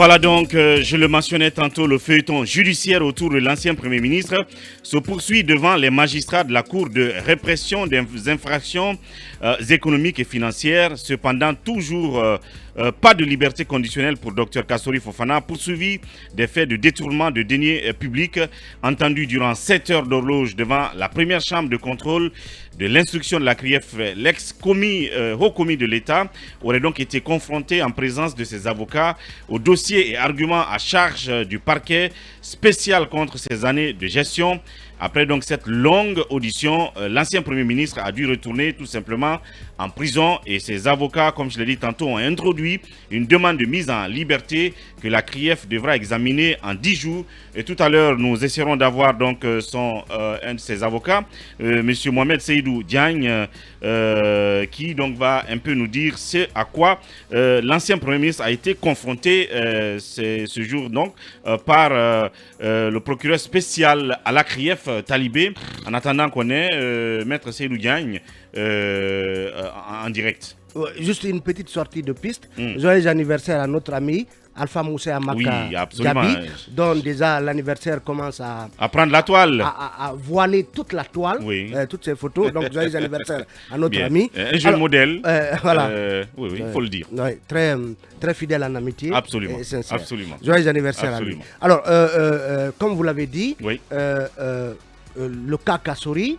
Voilà donc, je le mentionnais tantôt, le feuilleton judiciaire autour de l'ancien Premier ministre se poursuit devant les magistrats de la Cour de répression des infractions économiques et financières. Cependant, toujours pas de liberté conditionnelle pour Dr Kassory Fofana, poursuivi des faits de détournement de deniers publics, entendu durant 7 heures d'horloge devant la première chambre de contrôle de l'instruction de la CRIEF. L'ex-commis, haut commis de l'État aurait donc été confronté en présence de ses avocats au dossier et arguments à charge du parquet spécial contre ses années de gestion. Après donc cette longue audition, l'ancien Premier ministre a dû retourner tout simplement en prison et ses avocats, comme je l'ai dit tantôt, ont introduit une demande de mise en liberté que la CRIEF devra examiner en 10 jours. Et tout à l'heure, nous essaierons d'avoir donc un de ses avocats, M. Mohamed Seydou Diagne, qui donc va un peu nous dire ce à quoi l'ancien Premier ministre a été confronté ce jour donc par le procureur spécial à la CRIEF, Talibé, en attendant qu'on ait Maître Seydou Diagne en direct. Juste une petite sortie de piste. Joyeux anniversaire à notre ami Alpha Moussa Amaka Diaby, dont déjà l'anniversaire commence à prendre la toile, à voiler toute la toile, toutes ces photos. Donc joyeux anniversaire à notre ami. Un jeune modèle, voilà. Oui, il faut le dire. Très, très fidèle en amitié. Absolument. Et sincère. Absolument. Joyeux anniversaire à lui. Alors, comme vous l'avez dit, le cas Kassory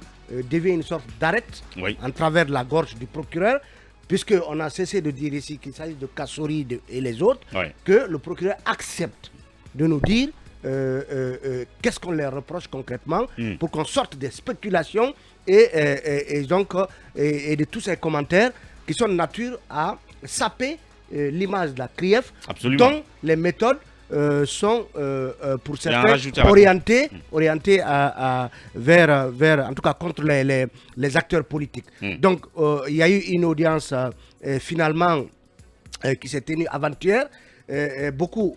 devient une sorte d'arête en travers de la gorge du procureur, puisqu'on a cessé de dire ici qu'il s'agit de Kassory et les autres, que le procureur accepte de nous dire qu'est-ce qu'on leur reproche concrètement pour qu'on sorte des spéculations et de tous ces commentaires qui sont de nature à saper l'image de la CRIEF, dont les méthodes sont pour certains orientés vers, en tout cas contre les acteurs politiques. Donc il y a eu une audience finalement qui s'est tenue avant-hier. Beaucoup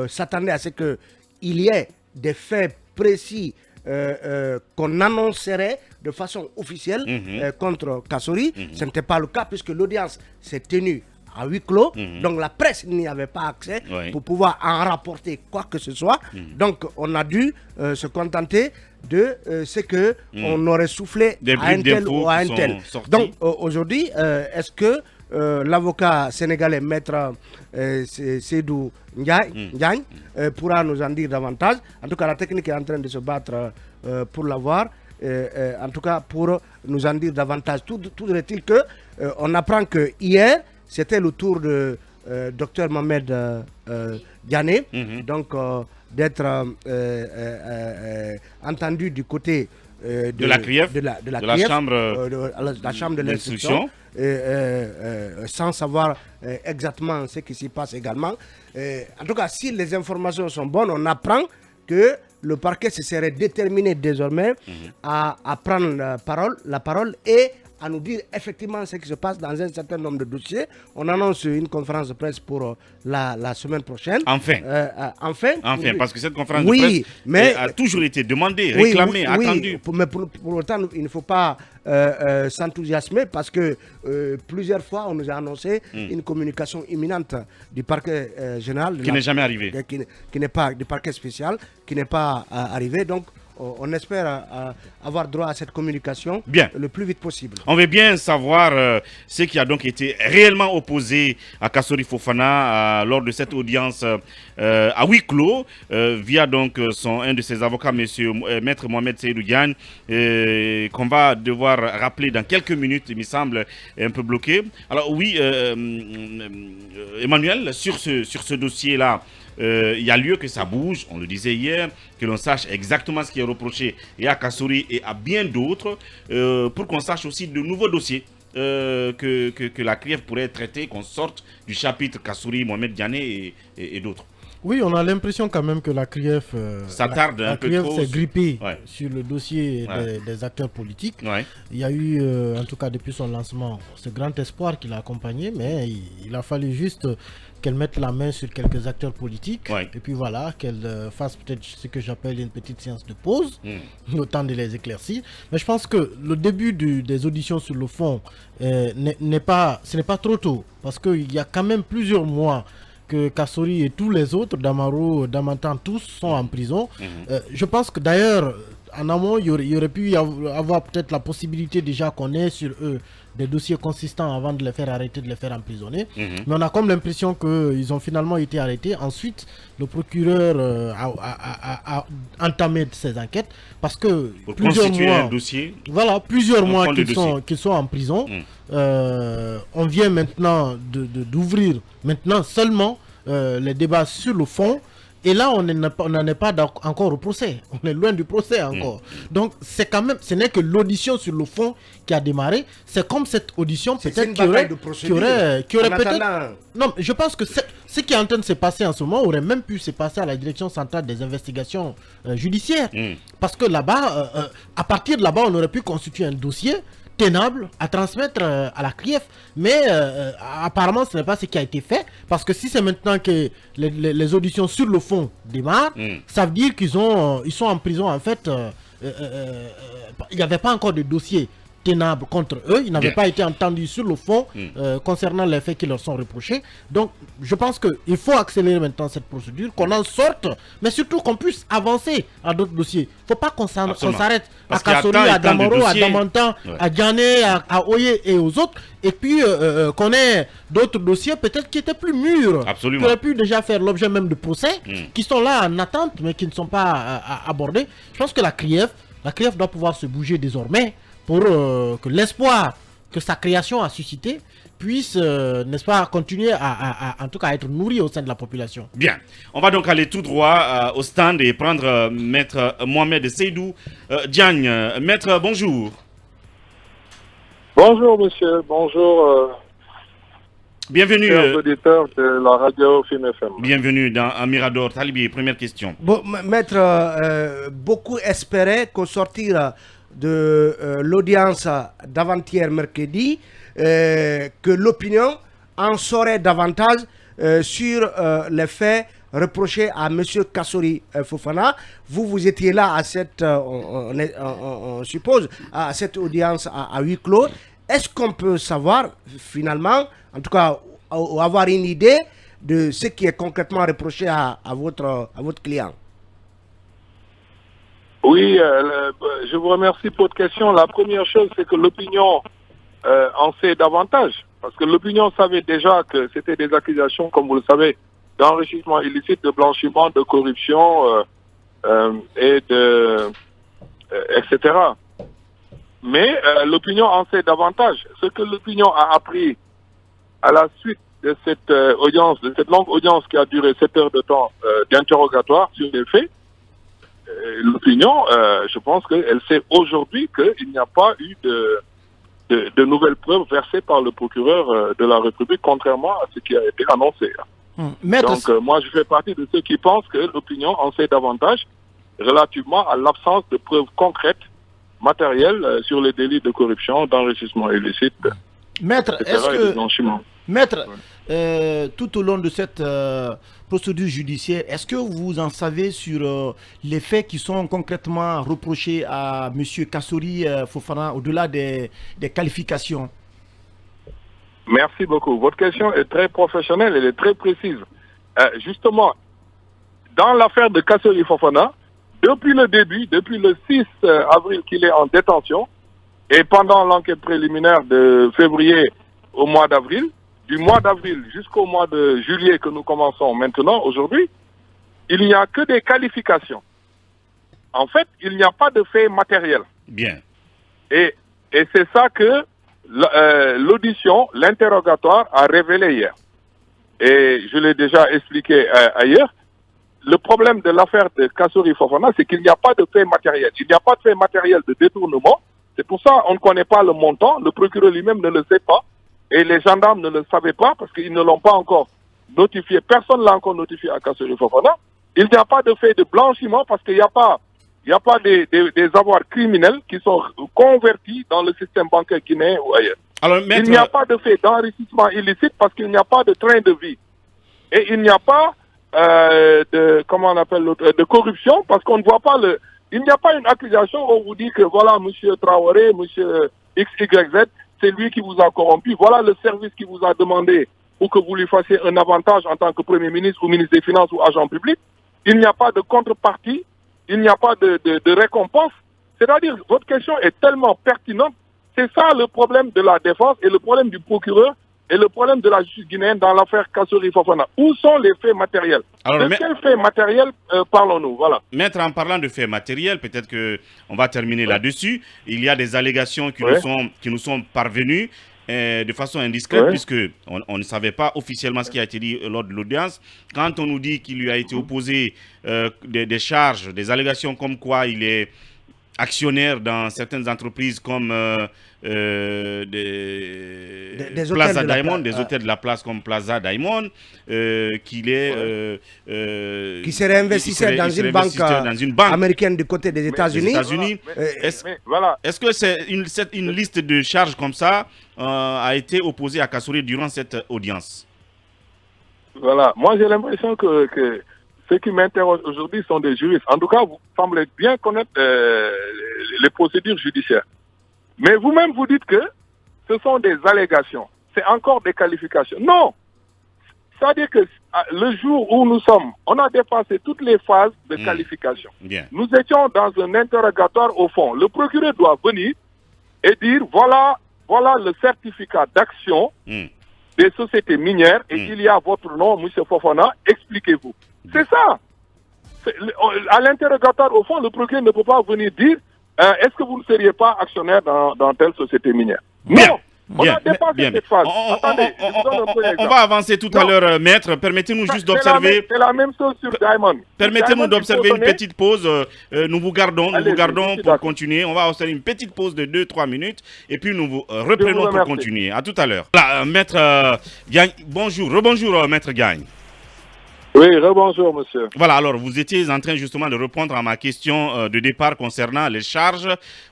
s'attendaient à ce qu'il y ait des faits précis qu'on annoncerait de façon officielle contre Kassory. Ce n'était pas le cas puisque l'audience s'est tenue à huis clos, donc la presse n'y avait pas accès pour pouvoir en rapporter quoi que ce soit. Donc on a dû se contenter de ce que on aurait soufflé à un tel ou à un tel. Donc aujourd'hui, est-ce que l'avocat sénégalais maître Seydou Diagne pourra nous en dire davantage? En tout cas, la technique est en train de se battre pour l'avoir. En tout cas, pour nous en dire davantage. Tout est-il que on apprend que hier c'était le tour de Dr Mohamed Diané, donc d'être entendu du côté de la CRIEF, de la chambre de l'instruction, sans savoir exactement ce qui s'y passe également. En tout cas, si les informations sont bonnes, on apprend que le parquet se serait déterminé désormais à prendre la parole et à nous dire effectivement ce qui se passe dans un certain nombre de dossiers. On annonce une conférence de presse pour la semaine prochaine. Enfin, parce que cette conférence de presse a toujours été demandée, réclamée, attendue. Mais pour autant, il ne faut pas s'enthousiasmer parce que plusieurs fois, on nous a annoncé une communication imminente du parquet général. Qui n'est jamais arrivée. Qui n'est pas du parquet spécial, qui n'est pas arrivé. Donc, on espère avoir droit à cette communication le plus vite possible. On veut bien savoir ce qui a donc été réellement opposé à Kassory Fofana lors de cette audience à huis clos via donc un de ses avocats, Maître Mohamed Seydou Diagne, qu'on va devoir rappeler dans quelques minutes, il me semble, un peu bloqué. Alors oui, Emmanuel, sur ce dossier-là, il y a lieu que ça bouge, on le disait hier, que l'on sache exactement ce qui est reproché et à Kassory et à bien d'autres, pour qu'on sache aussi de nouveaux dossiers que la CRIEF pourrait traiter, qu'on sorte du chapitre Kassory, Mohamed Diané et d'autres. Oui, on a l'impression quand même que la CRIEF s'attarde un peu trop. s'est grippée sur le dossier des acteurs politiques. Il y a eu, en tout cas depuis son lancement, ce grand espoir qui l'a accompagné, mais il a fallu juste qu'elle mette la main sur quelques acteurs politiques et puis voilà, qu'elle fasse peut-être ce que j'appelle une petite séance de pause, le temps de les éclaircir. Mais je pense que le début des auditions sur le fond ce n'est pas trop tôt, parce qu'il y a quand même plusieurs mois que Kassori et tous les autres, Damaro, Damantan, tous sont en prison. Je pense que d'ailleurs, en amont, il y aurait pu avoir peut-être la possibilité déjà qu'on ait sur eux des dossiers consistants avant de les faire arrêter, de les faire emprisonner. Mais on a comme l'impression qu'ils ont finalement été arrêtés. Ensuite, le procureur a entamé ces enquêtes parce que pour plusieurs mois, un dossier, plusieurs mois qu'ils sont en prison. On vient maintenant d'ouvrir maintenant seulement les débats sur le fond. Et là, on n'en est pas encore au procès. On est loin du procès encore. Donc, c'est quand même, ce n'est que l'audition sur le fond qui a démarré. C'est comme cette audition, peut-être qui aurait peut-être... Non, je pense que ce qui est en train de se passer en ce moment aurait même pu se passer à la direction centrale des investigations judiciaires. Parce que là-bas, à partir de là-bas, on aurait pu constituer un dossier tenable à transmettre à la CRIEF, mais apparemment ce n'est pas ce qui a été fait, parce que si c'est maintenant que les auditions sur le fond démarrent, ça veut dire ils sont en prison en fait, il n'y avait pas encore de dossier tenable contre eux, ils n'avaient pas été entendus sur le fond concernant les faits qui leur sont reprochés. Donc je pense qu'il faut accélérer maintenant cette procédure, qu'on en sorte, mais surtout qu'on puisse avancer à d'autres dossiers. Il ne faut pas qu'on s'arrête à Kassori, à Damaro, à Damantan, à Diané, à Oye et aux autres, et puis qu'on ait d'autres dossiers peut-être qui étaient plus mûrs, qui auraient pu déjà faire l'objet même de procès, qui sont là en attente mais qui ne sont pas abordés. Je pense que la CRIEF doit pouvoir se bouger désormais pour que l'espoir que sa création a suscité puisse, n'est-ce pas, continuer en tout cas à être nourri au sein de la population. Bien. On va donc aller tout droit au stand et prendre Maître Mohamed Seydou Diagne. Maître, bonjour. Bonjour, monsieur. Bonjour. Bienvenue. Chers auditeurs de la radio Film FM. Bienvenue dans Mirador. Talibi, première question. Bon, Maître, beaucoup espéraient qu'au sortir de l'audience d'avant-hier mercredi, que l'opinion en saurait davantage sur les faits reprochés à M. Kassori Fofana. Vous étiez là à cette, on suppose, à cette audience à huis clos. Est-ce qu'on peut savoir finalement, en tout cas, avoir une idée de ce qui est concrètement reproché à votre client? Oui, je vous remercie pour votre question. La première chose, c'est que l'opinion en sait davantage. Parce que l'opinion savait déjà que c'était des accusations, comme vous le savez, d'enrichissement illicite, de blanchiment, de corruption, etc. Mais l'opinion en sait davantage. Ce que l'opinion a appris à la suite de cette audience, de cette longue audience qui a duré 7 heures de temps d'interrogatoire sur les faits, l'opinion, je pense qu'elle sait aujourd'hui qu'il n'y a pas eu de nouvelles preuves versées par le procureur de la République, contrairement à ce qui a été annoncé. Donc moi, je fais partie de ceux qui pensent que l'opinion en sait davantage relativement à l'absence de preuves concrètes, matérielles, sur les délits de corruption, d'enrichissement illicite, Maître, etc., est-ce et de blanchiment. Maître, tout au long de cette procédure judiciaire, est-ce que vous en savez sur les faits qui sont concrètement reprochés à M. Kassori Fofana, au-delà des qualifications? Merci beaucoup. Votre question est très professionnelle, elle est très précise. Justement, dans l'affaire de Kassori Fofana, depuis le début, depuis le 6 avril qu'il est en détention, et pendant l'enquête préliminaire de février au mois d'avril, du mois d'avril jusqu'au mois de juillet que nous commençons maintenant, aujourd'hui, il n'y a que des qualifications. En fait, il n'y a pas de fait matériel. Bien. Et c'est ça que l'audition, l'interrogatoire a révélé hier. Et je l'ai déjà expliqué ailleurs. Le problème de l'affaire de Kassori Fofana, c'est qu'il n'y a pas de fait matériel. Il n'y a pas de fait matériel de détournement. C'est pour ça qu'on ne connaît pas le montant. Le procureur lui-même ne le sait pas. Et les gendarmes ne le savaient pas parce qu'ils ne l'ont pas encore notifié. Personne ne l'a encore notifié à Kassori Fofana. Il n'y a pas de fait de blanchiment parce qu'il n'y a pas des avoirs criminels qui sont convertis dans le système bancaire guinéen ou ailleurs. Alors, maître... Il n'y a pas de fait d'enrichissement illicite parce qu'il n'y a pas de train de vie. Et il n'y a pas de corruption parce qu'on ne voit pas il n'y a pas une accusation où on vous dit que voilà, monsieur Traoré, monsieur XYZ, c'est lui qui vous a corrompu. Voilà le service qui vous a demandé ou que vous lui fassiez un avantage en tant que Premier ministre ou ministre des Finances ou agent public, il n'y a pas de contrepartie, il n'y a pas de récompense. C'est-à-dire, votre question est tellement pertinente. C'est ça le problème de la défense et le problème du procureur et le problème de la justice guinéenne dans l'affaire Kassory Fofana. Où sont les faits matériels? Alors, de quels faits matériels parlons-nous? Voilà. Maître, en parlant de faits matériels, peut-être qu'on va terminer là-dessus. Il y a des allégations qui nous sont parvenues de façon indiscrète, puisque on ne savait pas officiellement ce qui a été dit lors de l'audience. Quand on nous dit qu'il lui a été opposé des charges, des allégations comme quoi il est actionnaire dans certaines entreprises comme des Plaza Diamond, des hôtels de la place comme Plaza Diamond, qu'il est qui serait investisseur dans une banque américaine du côté des États-Unis. Est-ce que c'est une liste de charges comme ça a été opposée à Kassory durant cette audience? Voilà, moi j'ai l'impression que ceux qui m'interrogent aujourd'hui sont des juristes. En tout cas, vous semblez bien connaître les procédures judiciaires. Mais vous-même, vous dites que ce sont des allégations. C'est encore des qualifications. Non! C'est-à-dire que le jour où nous sommes, on a dépassé toutes les phases de qualification. Bien. Nous étions dans un interrogatoire au fond. Le procureur doit venir et dire, voilà le certificat d'action des sociétés minières et il y a votre nom, M. Fofana, expliquez-vous. C'est ça. À l'interrogatoire, au fond, le procureur ne peut pas venir dire est-ce que vous ne seriez pas actionnaire dans telle société minière? Non. On a dépassé cette phase. Attendez, on va avancer tout à l'heure, maître. Permettez-nous juste d'observer. C'est la même chose sur Diamond. Permettez-nous d'observer une petite pause. Nous vous gardons pour continuer. On va observer une petite pause de 2-3 minutes et puis nous vous reprenons pour continuer. À tout à l'heure. Maître Gagne, bonjour. Rebonjour, maître Gagne. Oui, rebonjour, monsieur. Voilà, alors vous étiez en train justement de répondre à ma question de départ concernant les charges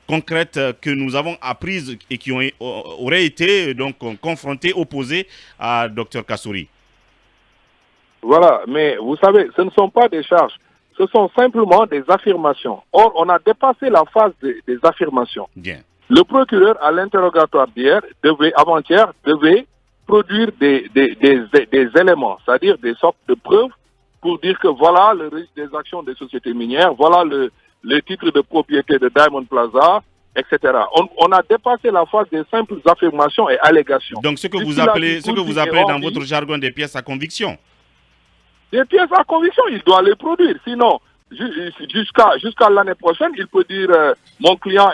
concrètes que nous avons apprises et qui auraient été donc confrontées, opposées à Dr Kassory. Voilà, mais vous savez, ce ne sont pas des charges, ce sont simplement des affirmations. Or, on a dépassé la phase des affirmations. Bien. Le procureur, à l'interrogatoire d'hier, avant-hier, devait produire des éléments, c'est-à-dire des sortes de preuves pour dire que voilà le risque des actions des sociétés minières, voilà le titre de propriété de Diamond Plaza, etc. On a dépassé la phase des simples affirmations et allégations. Donc ce que vous appelez dans votre jargon des pièces à conviction. Des pièces à conviction, il doit les produire, sinon jusqu'à l'année prochaine, il peut dire mon client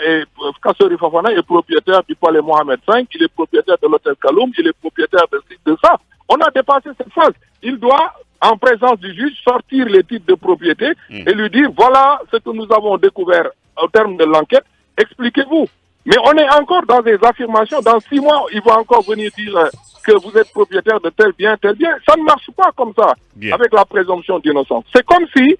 Kassory Fofana est propriétaire du palais Mohamed V, il est propriétaire de l'hôtel Kaloum, il est propriétaire de ça. On a dépassé cette phase. Il doit, en présence du juge, sortir les titres de propriété et lui dire voilà ce que nous avons découvert au terme de l'enquête, expliquez-vous. Mais on est encore dans des affirmations. Dans 6 mois, il va encore venir dire que vous êtes propriétaire de tel bien, tel bien. Ça ne marche pas comme ça, avec la présomption d'innocence. C'est comme si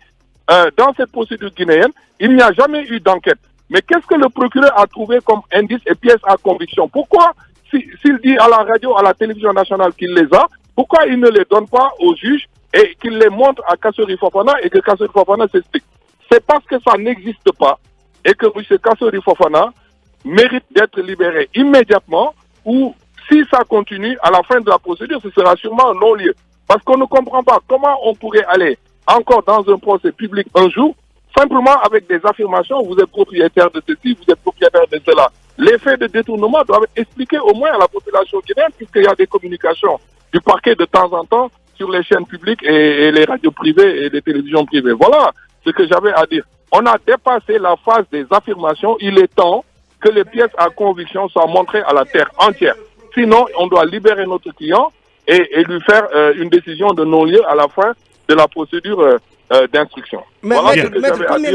dans cette procédure guinéenne, il n'y a jamais eu d'enquête. Mais qu'est-ce que le procureur a trouvé comme indice et pièces à conviction? Pourquoi, s'il dit à la radio, à la télévision nationale qu'il les a, pourquoi il ne les donne pas au juge et qu'il les montre à Kassory Fofana et que Kassory Fofana s'explique? C'est parce que ça n'existe pas et que M. Kassory Fofana mérite d'être libéré immédiatement ou si ça continue, à la fin de la procédure, ce sera sûrement un non-lieu. Parce qu'on ne comprend pas comment on pourrait aller encore dans un procès public un jour, simplement avec des affirmations, vous êtes propriétaire de ceci, vous êtes propriétaire de cela. Les faits de détournement doivent être expliqués au moins à la population guinéenne, puisqu'il y a des communications du parquet de temps en temps sur les chaînes publiques et les radios privées et les télévisions privées. Voilà ce que j'avais à dire. On a dépassé la phase des affirmations. Il est temps que les pièces à conviction soient montrées à la terre entière. Sinon, on doit libérer notre client et lui faire une décision de non-lieu à la fin de la procédure d'instruction. Mais voilà combien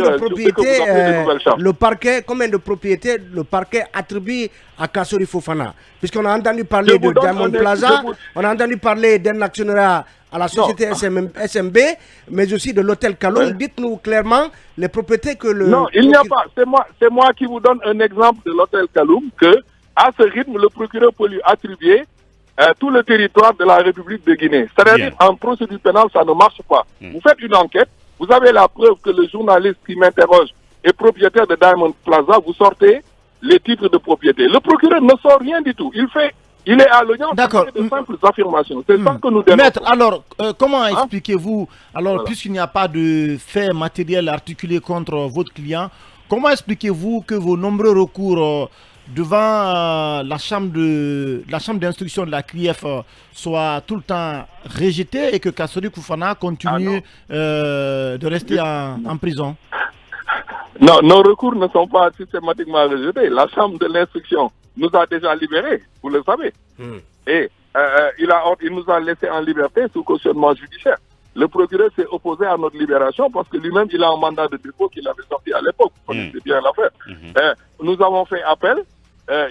de propriétés le parquet attribue à Kassory Fofana? Puisqu'on a entendu parler de Diamond Plaza, on a entendu parler d'un actionnariat à la société SMB, mais aussi de l'hôtel Kaloum. Dites-nous clairement les propriétés que le... Non, il n'y a pas. C'est moi qui vous donne un exemple de l'hôtel Kaloum que, à ce rythme, le procureur peut lui attribuer tout le territoire de la République de Guinée. C'est-à-dire, en procédure pénale, ça ne marche pas. Vous faites une enquête, vous avez la preuve que le journaliste qui m'interroge est propriétaire de Diamond Plaza, vous sortez les titres de propriété. Le procureur ne sort rien du tout. Il fait Il est à l'audience D'accord. de simples affirmations. C'est ça que nous dénonçons. Maître, alors, comment expliquez-vous, alors, puisqu'il n'y a pas de fait matériel articulé contre votre client, comment expliquez-vous que vos nombreux recours devant la chambre d'instruction de la CRIEF soient tout le temps rejetés et que Kassori Fofana continue de rester en prison? Non, nos recours ne sont pas systématiquement rejetés. La chambre de l'instruction nous a déjà libérés, vous le savez. Et il nous a laissés en liberté sous cautionnement judiciaire. Le procureur s'est opposé à notre libération parce que lui-même, il a un mandat de dépôt qu'il avait sorti à l'époque. Vous connaissez bien l'affaire. Nous avons fait appel.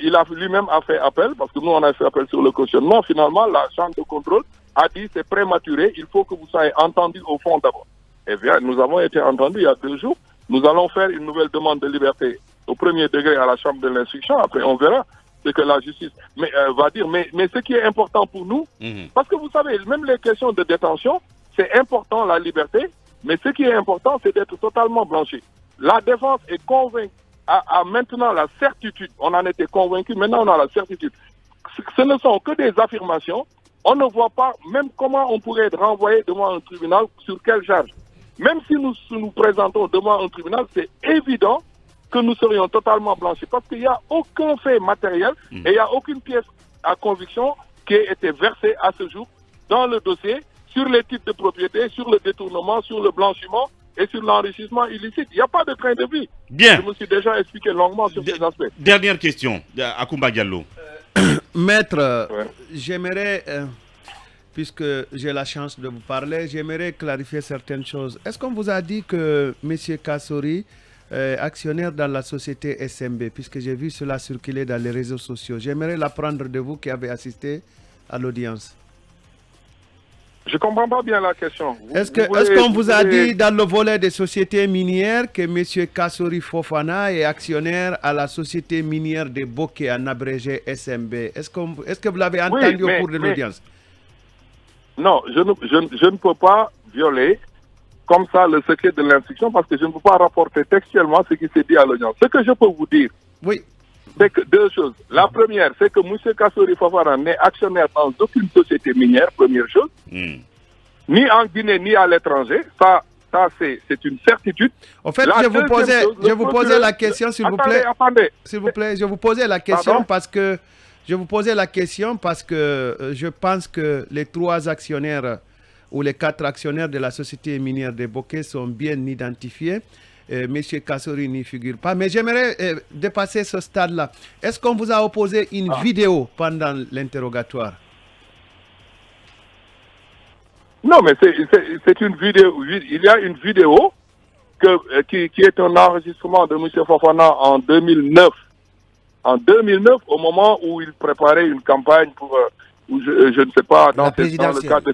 Il a lui-même a fait appel parce que nous, on a fait appel sur le cautionnement. Finalement, la chambre de contrôle a dit c'est prématuré, il faut que vous soyez entendus au fond d'abord. Eh bien, nous avons été entendus il y a 2 jours. Nous allons faire une nouvelle demande de liberté au premier degré à la chambre de l'instruction. Après, on verra ce que la justice va dire. Mais ce qui est important pour nous, parce que vous savez, même les questions de détention, c'est important la liberté, mais ce qui est important, c'est d'être totalement blanchi. La défense est convaincue, a maintenant la certitude, on en était convaincus, maintenant on a la certitude. Ce ne sont que des affirmations, on ne voit pas même comment on pourrait être renvoyé devant un tribunal, sur quelle charge. Même si nous nous présentons devant un tribunal, c'est évident que nous serions totalement blanchis parce qu'il n'y a aucun fait matériel et il n'y a aucune pièce à conviction qui ait été versée à ce jour dans le dossier sur les titres de propriété, sur le détournement, sur le blanchiment et sur l'enrichissement illicite. Il n'y a pas de train de vie. Bien. Je me suis déjà expliqué longuement sur ces aspects. Dernière question, Akoumba Diallo. Maître, j'aimerais... puisque j'ai la chance de vous parler, j'aimerais clarifier certaines choses. Est-ce qu'on vous a dit que M. Kassori est actionnaire dans la société SMB, puisque j'ai vu cela circuler dans les réseaux sociaux? J'aimerais l'apprendre de vous qui avez assisté à l'audience. Je ne comprends pas bien la question. Est-ce qu'on vous a dit dans le volet des sociétés minières que M. Kassori Fofana est actionnaire à la société minière de Bokeh, en abrégé SMB? Est-ce que vous l'avez entendu au cours de l'audience? Non, je ne peux pas violer comme ça le secret de l'instruction parce que je ne peux pas rapporter textuellement ce qui s'est dit à l'audience. Ce que je peux vous dire, c'est que 2 choses. La première, c'est que M. Kassori Fofana n'est actionnaire dans aucune société minière, première chose, ni en Guinée, ni à l'étranger. Ça c'est une certitude. En fait, je vous posais la question, s'il vous plaît. Attendez. S'il vous plaît, je vous posais la question parce que je pense que les 3 actionnaires ou les 4 actionnaires de la société minière de Bokeh sont bien identifiés. Monsieur Kassori n'y figure pas. Mais j'aimerais dépasser ce stade-là. Est-ce qu'on vous a opposé une vidéo pendant l'interrogatoire? Non, mais c'est une vidéo. Il y a une vidéo qui est un enregistrement de M. Fofana en 2009. En 2009, au moment où il préparait une campagne pour, je ne sais pas, dans le cadre de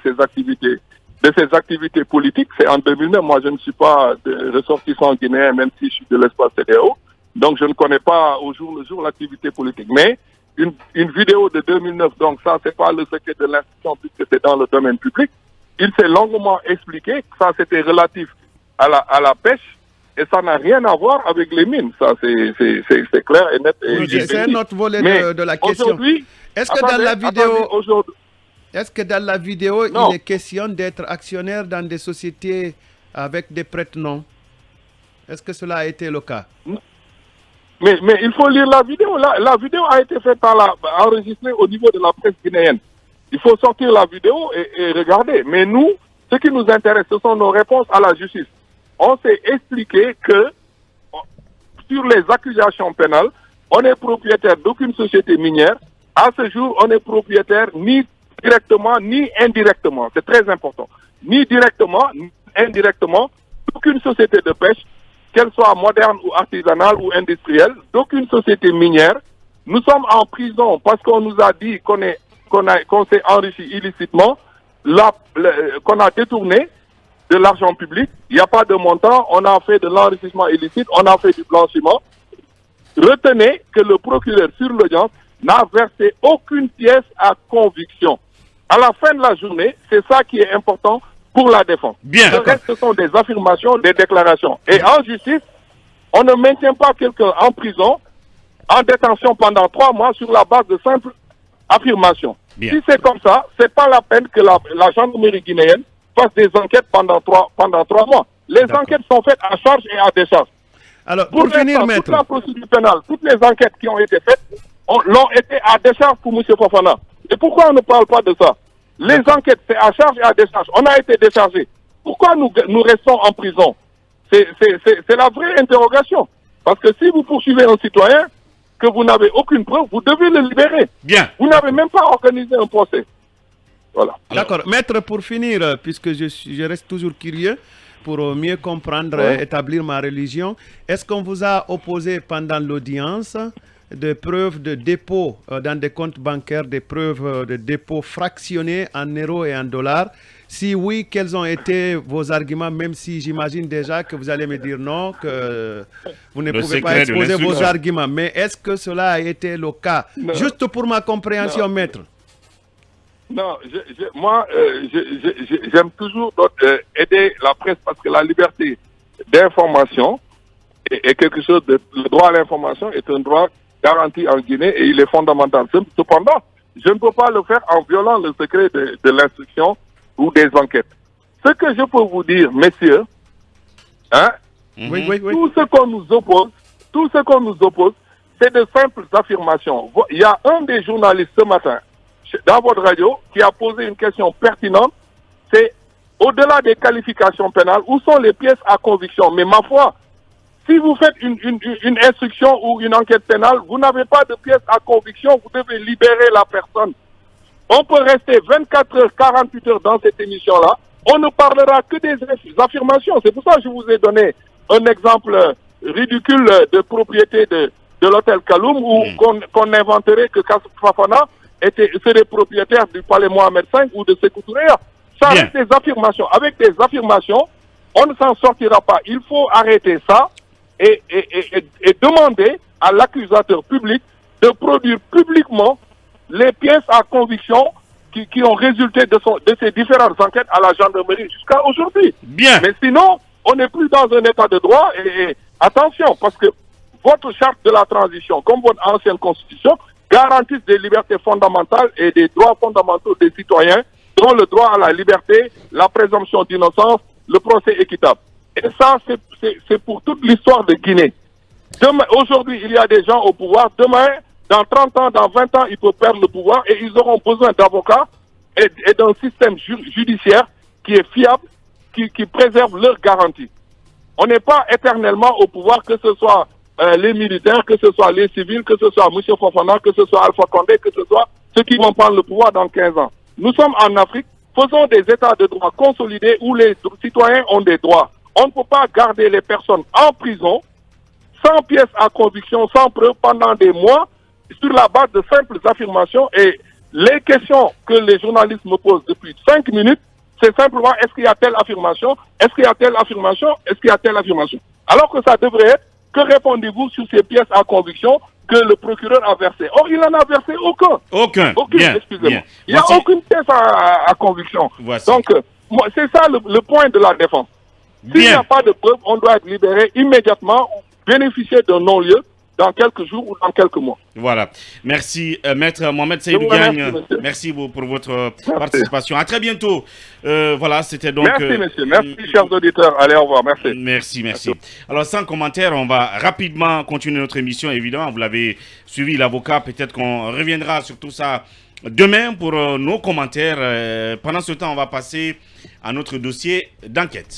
ses activités politiques, c'est en 2009. Moi, je ne suis pas ressortissant guinéen, même si je suis de l'espace CEDEAO. Donc, je ne connais pas au jour le jour l'activité politique. Mais une vidéo de 2009, donc ça, c'est pas le secret de l'institution puisque c'est dans le domaine public. Il s'est longuement expliqué que ça, c'était relatif à la pêche. Et ça n'a rien à voir avec les mines. Ça, c'est clair et net. C'est un autre volet de la question. Est-ce que dans la vidéo, il est question d'être actionnaire dans des sociétés avec des prête-noms? Est-ce que cela a été le cas? Mais il faut lire la vidéo. La vidéo a été faite enregistrée au niveau de la presse guinéenne. Il faut sortir la vidéo et regarder. Mais nous, ce qui nous intéresse, ce sont nos réponses à la justice. On s'est expliqué que sur les accusations pénales, on est propriétaire d'aucune société minière. À ce jour, on est propriétaire ni directement ni indirectement. C'est très important. Ni directement, ni indirectement, d'aucune société de pêche, qu'elle soit moderne ou artisanale ou industrielle, d'aucune société minière. Nous sommes en prison parce qu'on nous a dit qu'on s'est enrichi illicitement, qu'on a détourné de l'argent public. Il n'y a pas de montant. On a fait de l'enrichissement illicite. On a fait du blanchiment. Retenez que le procureur sur l'audience n'a versé aucune pièce à conviction. À la fin de la journée, c'est ça qui est important pour la défense. Bien. Le reste, ce sont des affirmations, des déclarations. Et en justice, on ne maintient pas quelqu'un en prison, en détention pendant 3 mois sur la base de simples affirmation. Bien. Si c'est comme ça, c'est pas la peine que la gendarmerie guinéenne fasse des enquêtes pendant trois mois. Les enquêtes sont faites à charge et à décharge. Alors, pour finir, maître. Toute la procédure pénale, toutes les enquêtes qui ont été faites l'ont été à décharge pour M. Fofana. Et pourquoi on ne parle pas de ça? Les enquêtes, c'est à charge et à décharge. On a été déchargé. Pourquoi nous restons en prison? C'est la vraie interrogation. Parce que si vous poursuivez un citoyen, que vous n'avez aucune preuve, vous devez le libérer. Bien. Vous n'avez même pas organisé un procès. Voilà. D'accord. Maître, pour finir, puisque je reste toujours curieux, pour mieux comprendre et établir ma religion, est-ce qu'on vous a opposé pendant l'audience des preuves de dépôt dans des comptes bancaires, des preuves de dépôt fractionnés en euros et en dollars? Si oui, quels ont été vos arguments, même si j'imagine déjà que vous allez me dire non, que vous ne pouvez pas exposer vos arguments. Mais est-ce que cela a été le cas? Non. Juste pour ma compréhension, maître. Non, moi, j'aime toujours aider la presse parce que la liberté d'information est quelque chose le droit à l'information est un droit garanti en Guinée et il est fondamental. Cependant, je ne peux pas le faire en violant le secret de l'instruction ou des enquêtes. Ce que je peux vous dire, messieurs, hein, tout ce qu'on nous oppose, c'est de simples affirmations. Il y a un des journalistes ce matin, dans votre radio, qui a posé une question pertinente, c'est au-delà des qualifications pénales, où sont les pièces à conviction? Mais ma foi, si vous faites une instruction ou une enquête pénale, vous n'avez pas de pièces à conviction, vous devez libérer la personne. On peut rester 24 heures, 48 heures dans cette émission-là, on ne parlera que des affirmations. C'est pour ça que je vous ai donné un exemple ridicule de propriété de l'hôtel Kaloum, où qu'on inventerait que Kassou Fofana serait propriétaire du palais Mohamed V ou de Sékou Touré. Ça reste des affirmations. Avec des affirmations, on ne s'en sortira pas. Il faut arrêter ça et demander à l'accusateur public de produire publiquement les pièces à conviction qui ont résulté de ces différentes enquêtes à la gendarmerie jusqu'à aujourd'hui. Bien. Mais sinon, on n'est plus dans un état de droit et attention, parce que votre charte de la transition, comme votre ancienne constitution, garantissent des libertés fondamentales et des droits fondamentaux des citoyens, dont le droit à la liberté, la présomption d'innocence, le procès équitable. Et ça, c'est pour toute l'histoire de Guinée. Aujourd'hui, il y a des gens au pouvoir. Demain, dans 30 ans, dans 20 ans, ils peuvent perdre le pouvoir et ils auront besoin d'avocats et d'un système judiciaire qui est fiable, qui préserve leurs garanties. On n'est pas éternellement au pouvoir, que ce soit les militaires, que ce soit les civils, que ce soit M. Fofana, que ce soit Alpha Condé, que ce soit ceux qui vont prendre le pouvoir dans 15 ans. Nous sommes en Afrique, faisons des états de droit consolidés où les citoyens ont des droits. On ne peut pas garder les personnes en prison, sans pièces à conviction, sans preuve, pendant des mois, sur la base de simples affirmations. Et les questions que les journalistes me posent depuis 5 minutes, c'est simplement est-ce qu'il y a telle affirmation, est-ce qu'il y a telle affirmation, est-ce qu'il y a telle affirmation. Alors que ça devrait être, que répondez-vous sur ces pièces à conviction que le procureur a versées? Or, il n'en a versé aucun. Aucun. Bien, excusez-moi. Il n'y a aucune pièce à conviction. Voici. Donc, c'est ça le point de la défense. S'il n'y a pas de preuve, on doit être libéré immédiatement ou bénéficier d'un non-lieu dans quelques jours ou dans quelques mois. Voilà. Merci, Maître Mohamed Seydou Gagne. Merci pour votre participation. À très bientôt. Voilà, c'était donc... Merci, monsieur. Merci, chers auditeurs. Allez, au revoir. Merci. Merci. Alors, sans commentaire, on va rapidement continuer notre émission, évidemment. Vous l'avez suivi, l'avocat. Peut-être qu'on reviendra sur tout ça demain pour nos commentaires. Pendant ce temps, on va passer à notre dossier d'enquête.